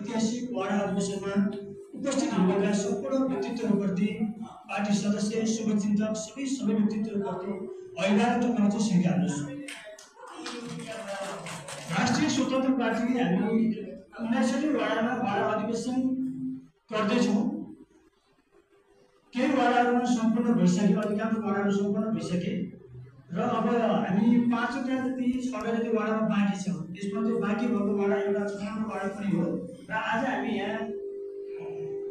ऐतिहासिक वाडा अधिवेशनमा उपस्थित हुनुभएका सम्पूर्ण व्यक्तित्वहरूप्रति पार्टी सदस्य शुभचिन्तक सबै व्यक्तित्वहरूप्रति अभिवादन टक्राउन चाहिँ स्वीकार्नुहोस्। राष्ट्रिय स्वतन्त्र पार्टीले हामी 69 वाडामा वाडा अधिवेशन गर्दैछौँ। केही वाडाहरूमा सम्पूर्ण भइसके, अधिकांश वाडाहरू सम्पूर्ण भइसके र अब हामी 5वटा जति 6वटा जति वाडामा बाँकी छौँ। त्यसमध्ये बाँकी भएको वाडा एउटा छनौट वाडा पनि हो र आज हामी यहाँ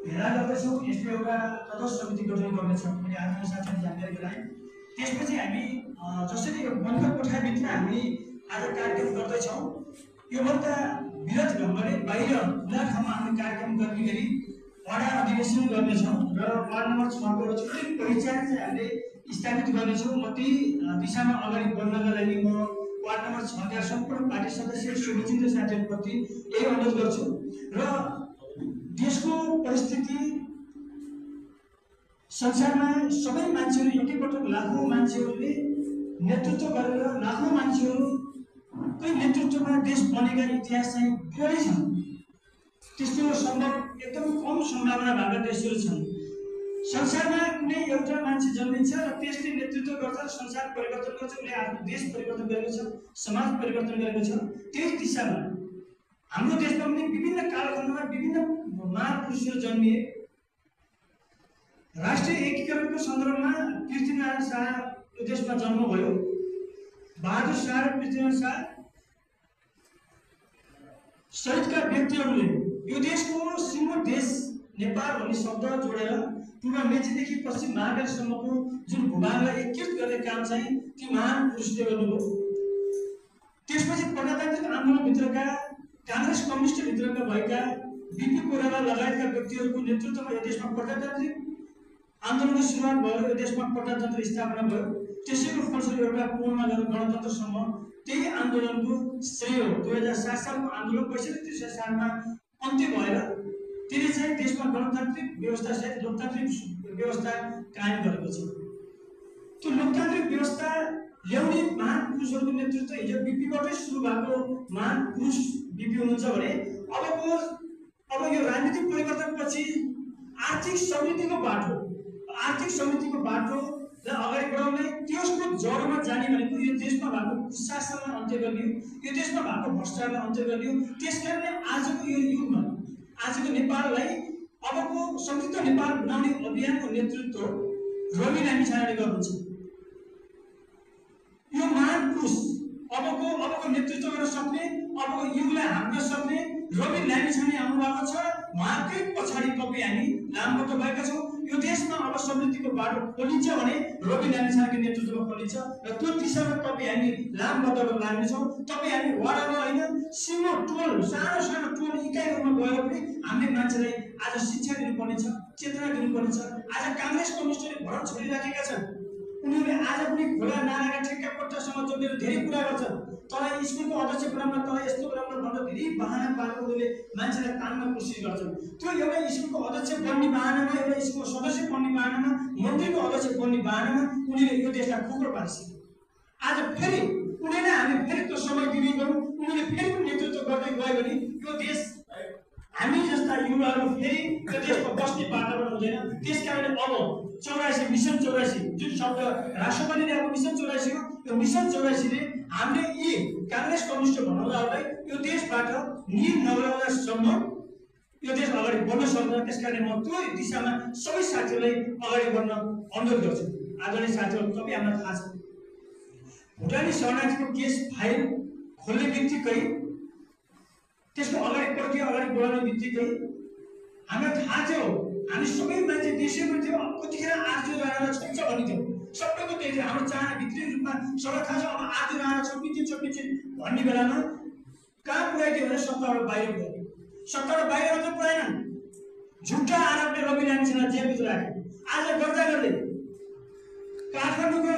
भेला गर्दैछौँ। यसले एउटा तटस्थ समिति गठन गर्नेछौँ। मैले आजको साथै जानकारी गराएँ। त्यसपछि हामी जसरी बन्द कोठाभित्र हामी आज कार्यक्रम गर्दैछौँ, योभन्दा विरत ढङ्गले बाहिर खुला ठाउँमा हामी कार्यक्रम गर्ने गरी वाडा अधिवेशन गर्नेछौँ र वार्ड नम्बर 6 को छुट्टै पहिचान चाहिँ हामीले स्थापित गर्नेछौँ। म त्यही दिशामा अगाडि बढ्नका लागि म वार्ड नम्बर 6 का सम्पूर्ण पार्टी सदस्य शुभचिन्तक साथीहरूप्रति यही अनुरोध गर्छु। र देशको परिस्थिति, संसारमा सबै मान्छेहरू एकैपटक लाखौँ मान्छेहरूले नेतृत्व गरेर लाखौँ मान्छेहरूकै नेतृत्वमा देश बनेका इतिहास चाहिँ बिरलै छन्। त्यस्तो सम्भव एकदम कम सम्भावना भएका देशहरू छन्। संसारमा कुनै एउटा मान्छे जन्मिन्छ र त्यसले नेतृत्व गर्छ, संसार परिवर्तन गर्छ, उसले आफ्नो देश परिवर्तन गरेको छ, समाज परिवर्तन गरेको छ। त्यही दिशामा हाम्रो देशमा पनि विभिन्न कालखण्डमा विभिन्न महापुरुषहरू जन्मिए। राष्ट्रिय एकीकरणको सन्दर्भमा पृथ्वीनारायण शाह यो देशमा जन्म भयो। बहादुर शाह र पृथ्वीनारायण शाह सहितका व्यक्तिहरूले यो देशको सिङ्गो देश नेपाल भन्ने शब्द जोडेर पूर्व मेचीदेखि पश्चिम महाकालीसम्मको जुन भूभागलाई एकीकृत गर्ने काम चाहिँ ती महान पुरुषले गर्नुभयो। त्यसपछि प्रजातान्त्रिक आन्दोलनभित्रका काङ्ग्रेस कम्युनिस्टभित्रका भएका बीपी कोइराला लगायतका व्यक्तिहरूको नेतृत्वमा यो देशमा प्रजातान्त्रिक आन्दोलनको सुरुवात भयो। यो देशमा प्रजातन्त्र स्थापना भयो। त्यसैको फलस्वरूप एउटा पूर्ण गणतन्त्रसम्म त्यही आन्दोलनको श्रेय हो। 2007 सालको आन्दोलन 65 सालमा अन्त्य भएर त्यसले चाहिँ देशमा गणतान्त्रिक व्यवस्था सहित लोकतान्त्रिक व्यवस्था कायम गरेको छ। त्यो लोकतान्त्रिक व्यवस्था ल्याउने महान पुरुषहरूको नेतृत्व हिजो बीपीबाटै सुरु भएको महान पुरुष बीपी हुनुहुन्छ भने अब यो राजनीतिक परिवर्तनपछि आर्थिक समृद्धिको बाटोलाई अगाडि बढाउने, त्यसको जडमा जाने भनेको यो देशमा भएको कुशासनलाई अन्त्य गर्ने हो, यो देशमा भएको भ्रष्टाचारलाई अन्त्य गर्ने हो। त्यसकारणले आजको यो युगमा आजको नेपाललाई अबको समृद्ध नेपाल बनाउने अभियानको नेतृत्व रवि लामिछानेले गर्नुहुन्छ। यो महान पुरुष अबको नेतृत्व गर्न सक्ने, अबको युगलाई हाँक्न सक्ने रवि लामिछाने आउनुभएको छ। उहाँकै पछाडि तपाईँ हामी लामबद्ध भएका छौँ। यो देशमा अब समृद्धिको बाटो खोलिन्छ भने रवि लामिछानेको नेतृत्वमा खोलिन्छ र त्यो दिशामा तपाईँ हामी लामबद्ध भएर लाग्नेछौँ। तपाईँ हामी वाडामा होइन, सिङ्गो टोल, सानो टोल इकाइहरूमा गएर पनि हामीले मान्छेलाई आज शिक्षा दिनुपर्नेछ, चेतना दिनुपर्नेछ। आज काङ्ग्रेस कम्युनिस्टले भरण छोडिराखेका छन्। उनीहरूले आज पनि खोला नालाका ठेक्का पट्टासँग जोडेर धेरै कुरा गर्छन्। तँलाई स्कुलको अध्यक्ष बनाउन, तँलाई यस्तो बनाउन भनेर धेरै बहाना पारेर उनीहरूले मान्छेलाई तान्न कोसिस गर्छन्। त्यो एउटा स्कुलको अध्यक्ष बन्ने बहानामा, एउटा स्कुलको सदस्य बन्ने बहानामा, मन्त्रीको अध्यक्ष बन्ने बहानामा उनीहरूले यो देशलाई खोक्रो पार्छन्। आज फेरि उनीहरूलाई हामी फेरि त्यो समय दिने गरौँ, उनीहरूले फेरि नेतृत्व गर्दै गयो भने यो देश हामी जस्ता युवाहरू फेरि त्यो देशमा बस्ने वातावरण हुँदैन। त्यसकारणले अब 84 मिसन 84 जुन शब्द राष्ट्रपतिले अब मिसन 84 हो, यो मिसन 84 ले हामीले यी काङ्ग्रेस कम्युनिस्ट भनाउँदाहरूलाई यो देशबाट निर नगराउँदासम्म यो देश अगाडि बढ्न सक्दैन। त्यसकारणले म त्यो दिशामा सबै साथीहरूलाई अगाडि बढ्न अनुरोध गर्छु। आदरणीय साथीहरू, तपाईँ हामीलाई थाहा छ भुटानी शरणार्थीको केस फाइल खोल्ने बित्तिकै, त्यसको अगाडि प्रक्रिया अगाडि बढाउने बित्तिकै हामीलाई थाहा थियो, हामी सबै मान्छे देशैमा थियो, कतिखेर आर्थिक राणालाई छोड्छ भन्ने थियो। सबैको त्यही थियो। हाम्रो चाहना भित्री रूपमा सबैलाई थाहा छ अब आर्थिक राणा छोड्छ भन्ने बेलामा कहाँ पुऱ्याइदियो भने सत्ताबाट बाहिर पुऱ्यायो। सत्ताबाट बाहिर मात्र पुऱ्याएनन्, झुट्टा आरोपले रवि लामिछानेलाई जेलभित्र राख्यो। आज गर्दै काठमाडौँको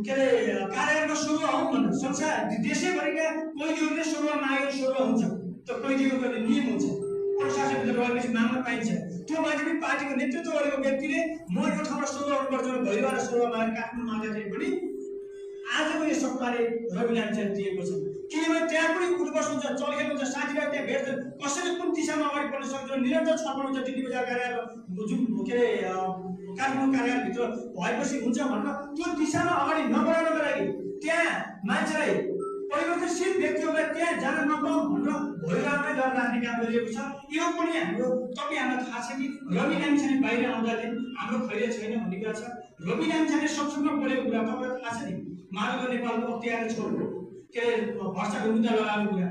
कार्यालयमा सरुवा हौँ भनेर संसार देशैभरिका कैदीहरूले सरुवा मागेर सरुवा हुन्छ। त्यो कैदीको नियम हुन्छ, प्रशासनभित्र रहेपछि माग्न पाइन्छ। त्यो मान्छे पनि पार्टीको नेतृत्व गरेको व्यक्तिले म यो ठाउँमा सरुवा गर्छु भइरहेर सरुवा मागेर काठमाडौँ माग्दाखेरि पनि आजको यो सत्ताले रवि लामिछाने दिएको छ। किनभने त्यहाँ पनि उठबस हुन्छ, चलखेल हुन्छ, साथीभाइ त्यहाँ भेट्छन्, कसैले कुन दिशामा अगाडि बढ्न सक्दैन, निरन्तर छलफल हुन्छ। टिटी बजार कार्यालय जुन के अरे काठमाडौँ कार्यालयभित्र भएपछि हुन्छ भनेर त्यो दिशामा अगाडि नबढाउनको लागि त्यहाँ मान्छेलाई परिवर्तनशील व्यक्तिहरूलाई त्यहाँ जान नपाउँ भनेर भोलिरातमै डर राख्ने काम गरिएको छ। यो पनि हाम्रो तपाईँहरूलाई थाहा छ कि रवि लामिछाने बाहिर आउँदाखेरि हाम्रो खैर छैन भन्ने कुरा छ। रवि लामिछाने सबसँग बोलेको कुरा तपाईँलाई थाहा छ नि, माधव नेपालको अख्तियार छोड्नु के अरे भ्रष्टाचारको मुद्दा लगाएको कुरा,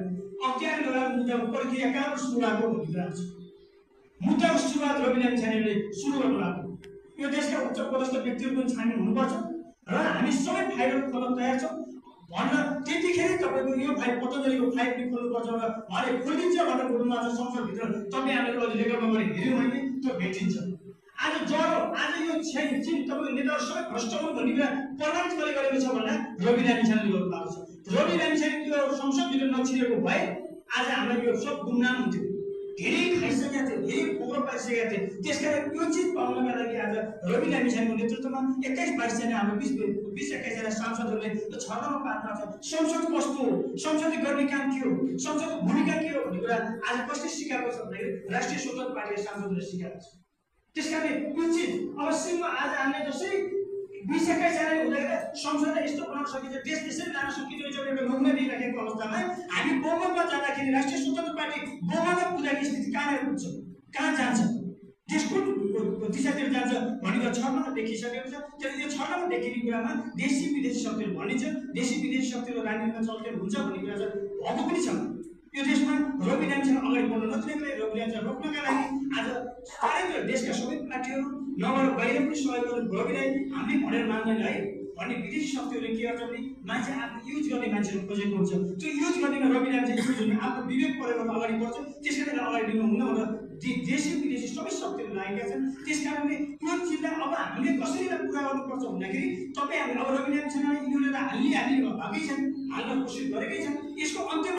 अख्तियार लगाएको मुद्दाको प्रक्रिया कहाँबाट सुरु भएको भन्ने कुरा छ। मुद्दाको सुरुवात रवि लामिछानेले सुरु गर्नु भएको। यो देशका उच्च पदस्थ व्यक्तिहरू पनि छानबिन हुनुपर्छ र हामी सबै फाइलहरू खोल्न तयार छौँ भनेर त्यतिखेर तपाईँको यो फाइल पतञ्जलिको फाइल पनि खोल्नुपर्छ र उहाँले खोलिदिन्छ भनेर बोल्नु आज संसदभित्र तपाईँ हामीले अहिले रेकर्डमा गएर हेऱ्यौँ भने त्यो भेटिन्छ। आज जरो आज यो चिन तपाईँको नेताहरू सबै भ्रष्ट हुन् भन्ने कुरा प्रमाणित गरेको छ भन्दा रवि लामिछानेले गर्नु भएको छ। रवि लामिछाने त्यो संसदभित्र नछिरेको भए आज हामीलाई यो सब गुमनाम हुन्थ्यो, धेरै खाइसकेका थिए, धेरै फोक्रो पाइसकेका थिए। त्यसकारण यो चिज पाउनका लागि आज रवि लामिछानेको नेतृत्वमा 21-22 जना हाम्रो 20-21 जना सांसदहरूले यो छलफलमा पात्र छ। संसद कस्तो हो, संसदले गर्ने काम के हो, संसदको भूमिका के हो भन्ने कुरा आज कसले सिकाएको छ भन्दाखेरि राष्ट्रिय स्वतन्त्र पार्टीका सांसदहरूले सिकाएको छ। त्यसकारण यो चिज अवश्यमा आज हामीले जसरी 20-21 जना हुँदाखेरि संसदलाई यस्तो बनाउन सकिन्छ, देश त्यसरी जान सकिन्छ एउटा नमुना दिइराखेको अवस्थामा हामी बहुमतमा जाँदाखेरि राष्ट्रिय स्वतन्त्र पार्टी बहुमतमा पुगेको स्थिति कहाँ पुग्छ, कहाँ जान्छ, देश कुन दिशातिर जान्छ भन्ने कुरा छलमा देखिसकेको छ। त्यसैले यो छलमा देखिने कुरामा देशी विदेशी शक्तिहरू भनिन्छ, देशी विदेशी शक्तिहरू राजनीतिमा चलखेल हुन्छ भन्ने कुरा चाहिँ भएको पनि छ। यो देशमा रवि लामिछाने अगाडि बढ्न नदिनको लागि, रवि लामिछाने रोक्नका लागि आज चारैतिर देशका सबै पार्टीहरू नगर बाहिर पनि सहयोग गर्नु रविलाई हामीले भनेर मान्दैन है भन्ने विदेशी शक्तिहरूले के गर्छ भने मान्छे आफ्नो युज गर्ने मान्छेहरू खोजेको हुन्छ। त्यो युज गर्नेमा रवि लामिछाने युज हुने आफ्नो विवेक प्रयोग गरेर अगाडि बढ्छ। त्यसकारण अगाडि लिनु हुन्न भनेर देशी विदेशी सबै शक्तिहरू लागेका छन्। त्यसकारणले यो चिजलाई अब हामीले कसरी पुरा गर्नुपर्छ भन्दाखेरि तपाईँ हामी अब रवि लामिछाने यो हाल्ने भागै छन्, हाल्न कोसिस गरेकै छन्, यसको अन्त्य